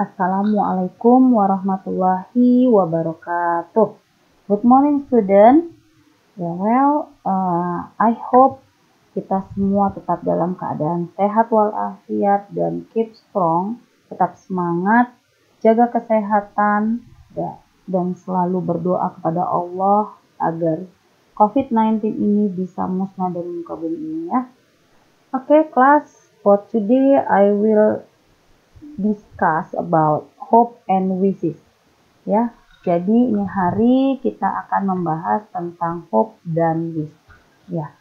Assalamualaikum warahmatullahi wabarakatuh. Good morning, student. I hope kita semua tetap dalam keadaan sehat walafiat dan keep strong, tetap semangat, jaga kesehatan, dan selalu berdoa kepada Allah agar COVID-19 ini bisa musnah dari muka bumi ini ya. Oke, class, for today I will discuss about hope and wishes ya. Jadi ini hari kita akan membahas tentang hope dan wish ya.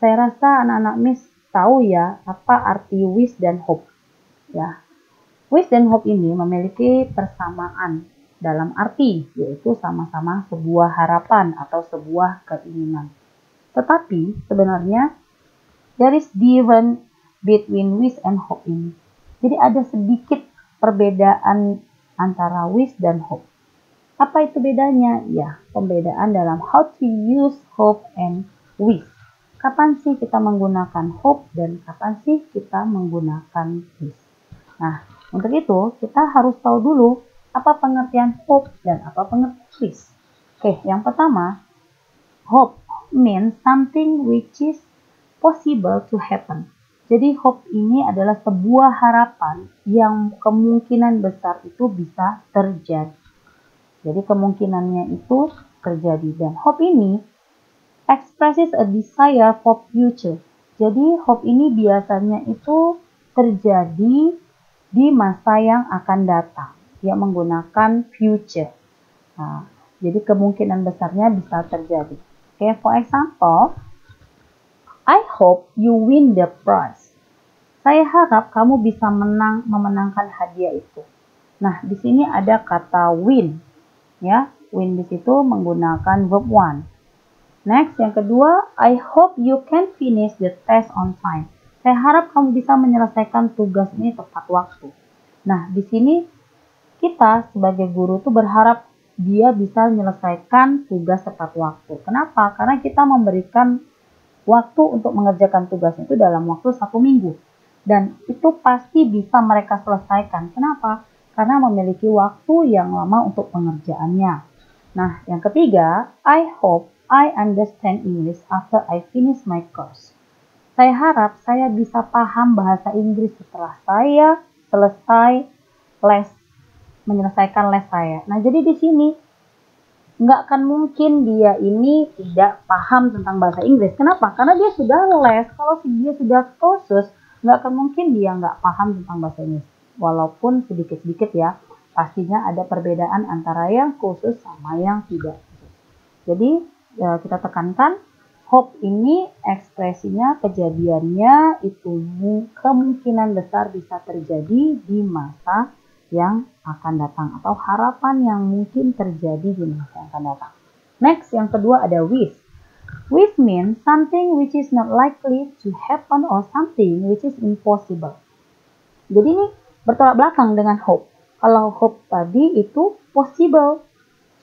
Saya rasa anak-anak Miss tahu ya apa arti wish dan hope ya. Wish dan hope ini memiliki persamaan dalam arti, yaitu sama-sama sebuah harapan atau sebuah keinginan. Tetapi sebenarnya there is difference between wish and hope ini. Jadi ada sedikit perbedaan antara wish dan hope. Apa itu bedanya? Ya, pembedaan dalam how to use hope and wish. Kapan sih kita menggunakan hope dan kapan sih kita menggunakan wish. Nah, untuk itu kita harus tahu dulu apa pengertian hope dan apa pengertian wish. Oke, yang pertama, hope means something which is possible to happen. Jadi hope ini adalah sebuah harapan yang kemungkinan besar itu bisa terjadi. Jadi kemungkinannya itu terjadi, dan hope ini expresses a desire for future. Jadi hope ini biasanya itu terjadi di masa yang akan datang, yang menggunakan future. Nah, jadi kemungkinan besarnya bisa terjadi. Oke, for example, I hope you win the prize. Saya harap kamu bisa memenangkan hadiah itu. Nah, di sini ada kata win. Ya, win di situ menggunakan verb one. Next, yang kedua, I hope you can finish the test on time. Saya harap kamu bisa menyelesaikan tugas ini tepat waktu. Nah, di sini kita sebagai guru tuh berharap dia bisa menyelesaikan tugas tepat waktu. Kenapa? Karena kita memberikan waktu untuk mengerjakan tugas itu dalam waktu 1 minggu. Dan itu pasti bisa mereka selesaikan. Kenapa? Karena memiliki waktu yang lama untuk pengerjaannya. Nah, yang ketiga, I hope I understand English after I finish my course. Saya harap saya bisa paham bahasa Inggris setelah saya selesai menyelesaikan les saya. Nah, jadi di sini nggak akan mungkin dia ini tidak paham tentang bahasa Inggris. Kenapa? Karena dia sudah les. Kalau dia sudah kursus, nggak akan mungkin dia nggak paham tentang bahasa Inggris. Walaupun sedikit-sedikit ya, pastinya ada perbedaan antara yang kursus sama yang tidak. Jadi kita tekankan, hope ini ekspresinya, kejadiannya itu kemungkinan besar bisa terjadi di masa yang akan datang, atau harapan yang mungkin terjadi di masa yang akan datang. Next, yang kedua ada wish. Wish means something which is not likely to happen or something which is impossible. Jadi ini bertolak belakang dengan hope. Kalau hope tadi itu possible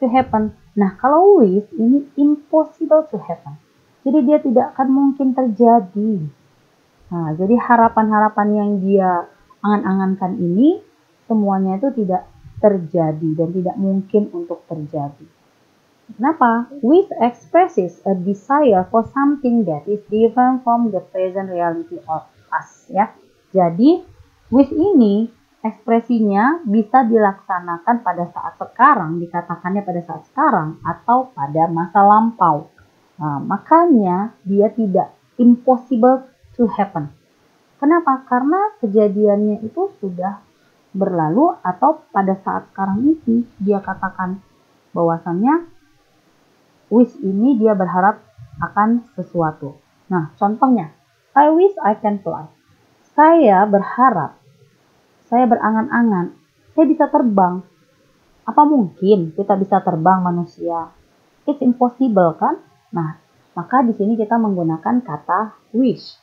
to happen. Nah, kalau wish ini impossible to happen. Jadi dia tidak akan mungkin terjadi. Nah, jadi harapan-harapan yang dia angan-angankan ini semuanya itu tidak terjadi dan tidak mungkin untuk terjadi. Kenapa? Wish expresses a desire for something that is different from the present reality of us. Ya, jadi wish ini ekspresinya bisa dilaksanakan pada saat sekarang, dikatakannya pada saat sekarang atau pada masa lampau. Nah, makanya dia tidak impossible to happen. Kenapa? Karena kejadiannya itu sudah berlalu, atau pada saat sekarang ini dia katakan bahwasannya wish ini dia berharap akan sesuatu. Nah, contohnya, I wish I can fly. Saya berharap, saya berangan-angan, saya bisa terbang. Apa mungkin kita bisa terbang manusia? It's impossible kan? Nah, maka di sini kita menggunakan kata wish.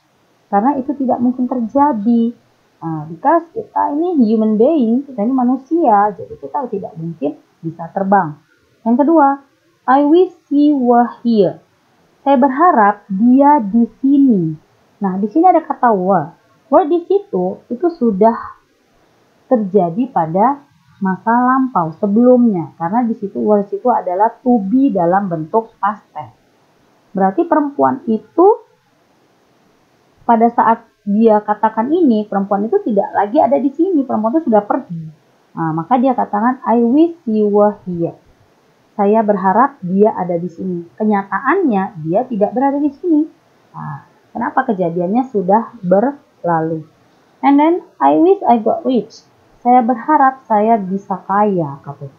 Karena itu tidak mungkin terjadi. Because kita ini human being, kita ini manusia, jadi kita tidak mungkin bisa terbang. Yang kedua, I wish he were here. Saya berharap dia di sini. Nah, di sini ada kata were. Were di situ itu sudah terjadi pada masa lampau sebelumnya, karena di situ was itu adalah to be dalam bentuk past tense. Berarti perempuan itu pada saat dia katakan ini, perempuan itu tidak lagi ada di sini, perempuan itu sudah pergi. Nah, maka dia katakan I wish you were here. Saya berharap dia ada di sini. Kenyataannya dia tidak berada di sini. Nah, kenapa? Kejadiannya sudah berlalu. And then I wish I got rich. Saya berharap saya bisa kaya, katanya.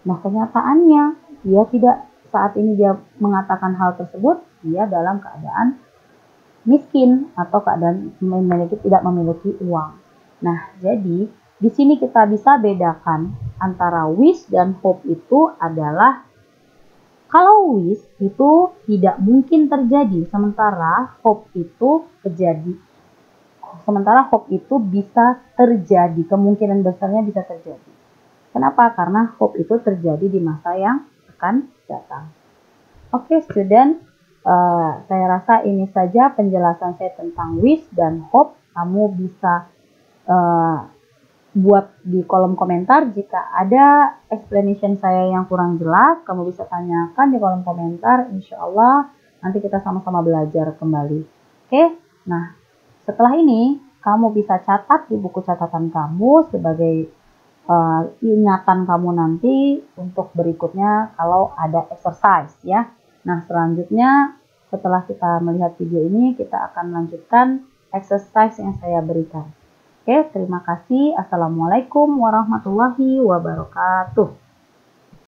Nah, kenyataannya dia tidak, saat ini dia mengatakan hal tersebut, dia dalam keadaan miskin atau keadaan tidak memiliki uang. Nah, jadi di sini kita bisa bedakan antara wish dan hope itu adalah kalau wish itu tidak mungkin terjadi, sementara hope itu terjadi. Sementara hope itu bisa terjadi, kemungkinan besarnya bisa terjadi. Kenapa? Karena hope itu terjadi di masa yang akan datang. Oke, student, saya rasa ini saja penjelasan saya tentang wish dan hope. Kamu bisa buat di kolom komentar jika ada explanation saya yang kurang jelas. Kamu bisa tanyakan di kolom komentar. Insya Allah nanti kita sama-sama belajar kembali. Oke, nah setelah ini kamu bisa catat di buku catatan kamu sebagai ingatan kamu nanti untuk berikutnya kalau ada exercise ya. Nah, selanjutnya setelah kita melihat video ini kita akan lanjutkan exercise yang saya berikan. Oke, terima kasih. Assalamualaikum warahmatullahi wabarakatuh.